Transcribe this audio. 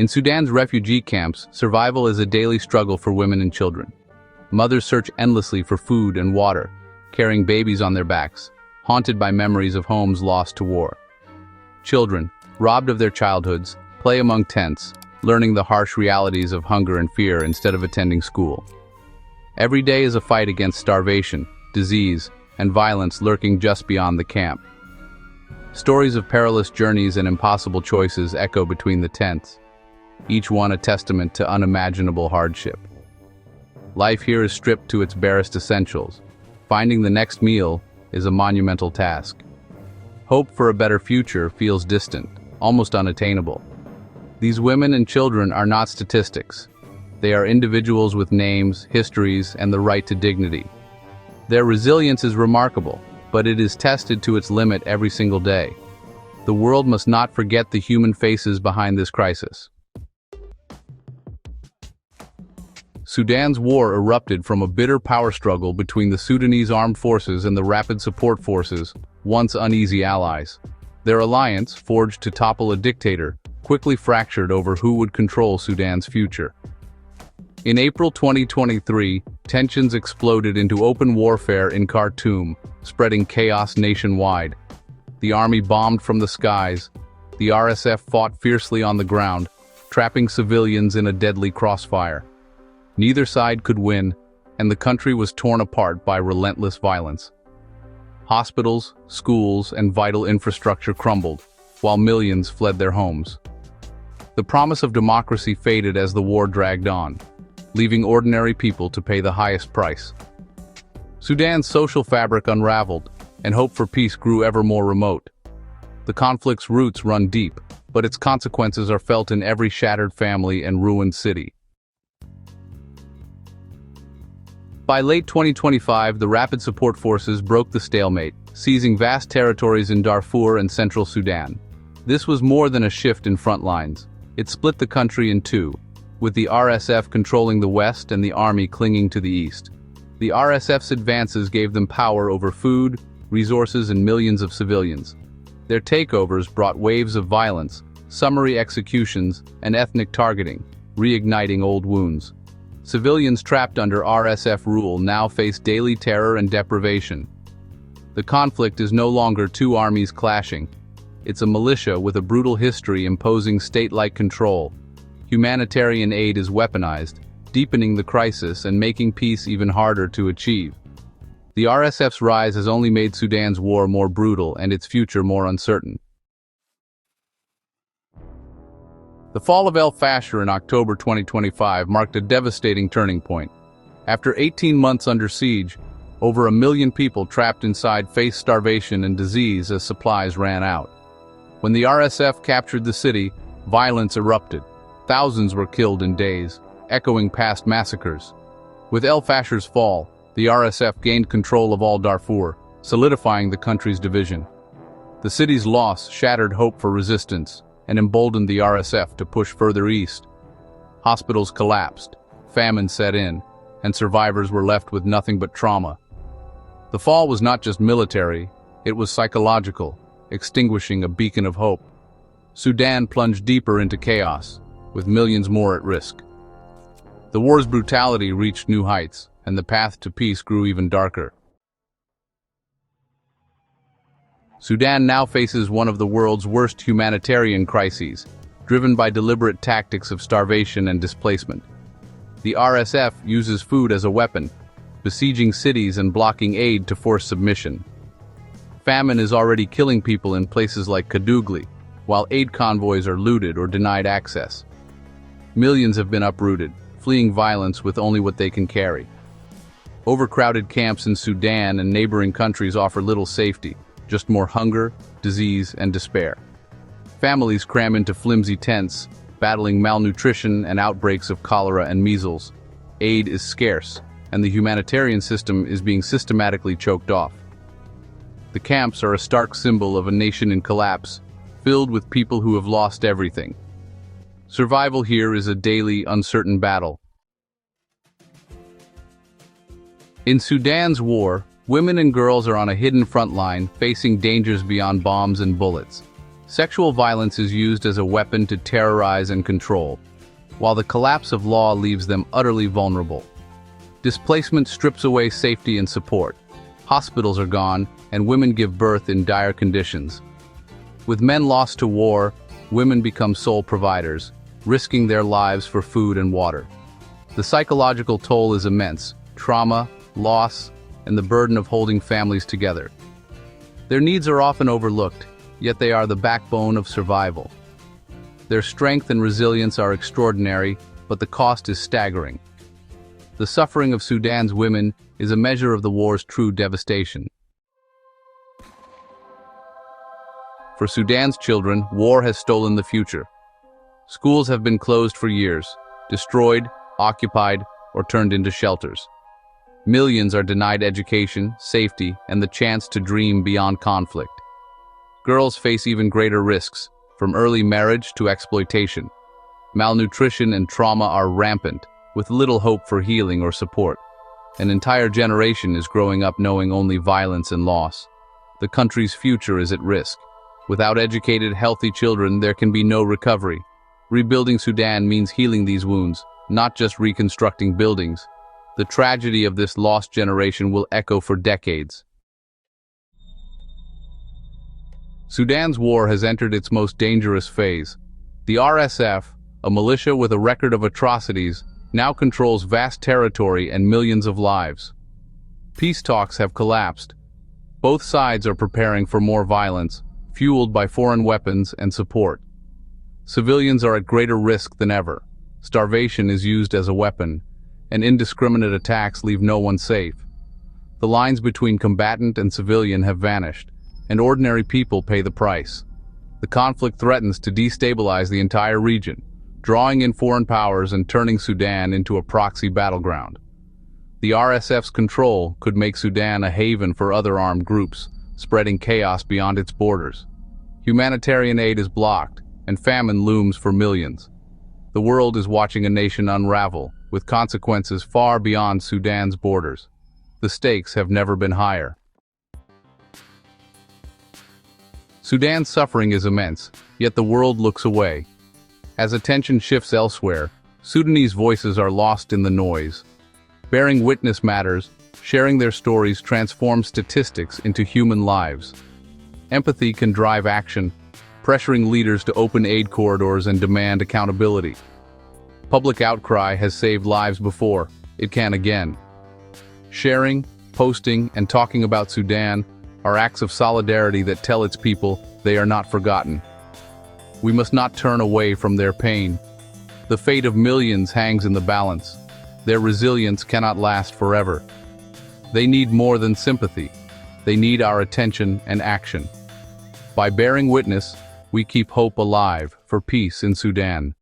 In Sudan's refugee camps, survival is a daily struggle for women and children. Mothers search endlessly for food and water, carrying babies on their backs, haunted by memories of homes lost to war. Children, robbed of their childhoods, play among tents, learning the harsh realities of hunger and fear instead of attending school. Every day is a fight against starvation, disease, and violence lurking just beyond the camp. Stories of perilous journeys and impossible choices echo between the tents, each one a testament to unimaginable hardship. Life here is stripped to its barest essentials. Finding the next meal is a monumental task. Hope for a better future feels distant, almost unattainable. These women and children are not statistics. They are individuals with names, histories, and the right to dignity. Their resilience is remarkable, but it is tested to its limit every single day. The world must not forget the human faces behind this crisis. Sudan's war erupted from a bitter power struggle between the Sudanese armed forces and the Rapid Support Forces, once uneasy allies. Their alliance, forged to topple a dictator, quickly fractured over who would control Sudan's future. In April 2023, tensions exploded into open warfare in Khartoum, spreading chaos nationwide. The army bombed from the skies. The RSF fought fiercely on the ground, trapping civilians in a deadly crossfire. Neither side could win, and the country was torn apart by relentless violence. Hospitals, schools, and vital infrastructure crumbled, while millions fled their homes. The promise of democracy faded as the war dragged on, leaving ordinary people to pay the highest price. Sudan's social fabric unraveled, and hope for peace grew ever more remote. The conflict's roots run deep, but its consequences are felt in every shattered family and ruined city. By late 2025, the Rapid Support Forces broke the stalemate, seizing vast territories in Darfur and central Sudan. This was more than a shift in front lines. It split the country in two, with the RSF controlling the west and the army clinging to the east. The RSF's advances gave them power over food, resources, and millions of civilians. Their takeovers brought waves of violence, summary executions, and ethnic targeting, reigniting old wounds. Civilians trapped under RSF rule now face daily terror and deprivation. The conflict is no longer two armies clashing. It's a militia with a brutal history imposing state-like control. Humanitarian aid is weaponized, deepening the crisis and making peace even harder to achieve. The RSF's rise has only made Sudan's war more brutal and its future more uncertain. The fall of El Fasher in October 2025 marked a devastating turning point. After 18 months under siege, over 1 million people trapped inside faced starvation and disease as supplies ran out. When the RSF captured the city, violence erupted. Thousands were killed in days, echoing past massacres. With El Fasher's fall, the RSF gained control of all Darfur, solidifying the country's division. The city's loss shattered hope for resistance and emboldened the RSF to push further east. Hospitals collapsed, famine set in, and survivors were left with nothing but trauma. The fall was not just military, it was psychological, extinguishing a beacon of hope. Sudan plunged deeper into chaos, with millions more at risk. The war's brutality reached new heights, and the path to peace grew even darker. Sudan now faces one of the world's worst humanitarian crises, driven by deliberate tactics of starvation and displacement. The RSF uses food as a weapon, besieging cities and blocking aid to force submission. Famine is already killing people in places like Kadugli, while aid convoys are looted or denied access. Millions have been uprooted, fleeing violence with only what they can carry. Overcrowded camps in Sudan and neighboring countries offer little safety, just more hunger, disease, and despair. Families cram into flimsy tents, battling malnutrition and outbreaks of cholera and measles. Aid is scarce, and the humanitarian system is being systematically choked off. The camps are a stark symbol of a nation in collapse, filled with people who have lost everything. Survival here is a daily, uncertain battle. In Sudan's war, women and girls are on a hidden front line, facing dangers beyond bombs and bullets. Sexual violence is used as a weapon to terrorize and control, while the collapse of law leaves them utterly vulnerable. Displacement strips away safety and support. Hospitals are gone, and women give birth in dire conditions. With men lost to war, women become sole providers, risking their lives for food and water. The psychological toll is immense: trauma, loss, and the burden of holding families together. Their needs are often overlooked, yet they are the backbone of survival. Their strength and resilience are extraordinary, but the cost is staggering. The suffering of Sudan's women is a measure of the war's true devastation. For Sudan's children, war has stolen the future. Schools have been closed for years, destroyed, occupied, or turned into shelters. Millions are denied education, safety, and the chance to dream beyond conflict. Girls face even greater risks, from early marriage to exploitation. Malnutrition and trauma are rampant, with little hope for healing or support. An entire generation is growing up knowing only violence and loss. The country's future is at risk. Without educated, healthy children, there can be no recovery. Rebuilding Sudan means healing these wounds, not just reconstructing buildings. The tragedy of this lost generation will echo for decades. Sudan's war has entered its most dangerous phase. The RSF, a militia with a record of atrocities, now controls vast territory and millions of lives. Peace talks have collapsed. Both sides are preparing for more violence, fueled by foreign weapons and support. Civilians are at greater risk than ever. Starvation is used as a weapon, and indiscriminate attacks leave no one safe. The lines between combatant and civilian have vanished, and ordinary people pay the price. The conflict threatens to destabilize the entire region, drawing in foreign powers and turning Sudan into a proxy battleground. The RSF's control could make Sudan a haven for other armed groups, spreading chaos beyond its borders. Humanitarian aid is blocked, and famine looms for millions. The world is watching a nation unravel, with consequences far beyond Sudan's borders. The stakes have never been higher. Sudan's suffering is immense, yet the world looks away. As attention shifts elsewhere, Sudanese voices are lost in the noise. Bearing witness matters. Sharing their stories transforms statistics into human lives. Empathy can drive action, pressuring leaders to open aid corridors and demand accountability. Public outcry has saved lives before. It can again. Sharing, posting, and talking about Sudan are acts of solidarity that tell its people they are not forgotten. We must not turn away from their pain. The fate of millions hangs in the balance. Their resilience cannot last forever. They need more than sympathy. They need our attention and action. By bearing witness, we keep hope alive for peace in Sudan.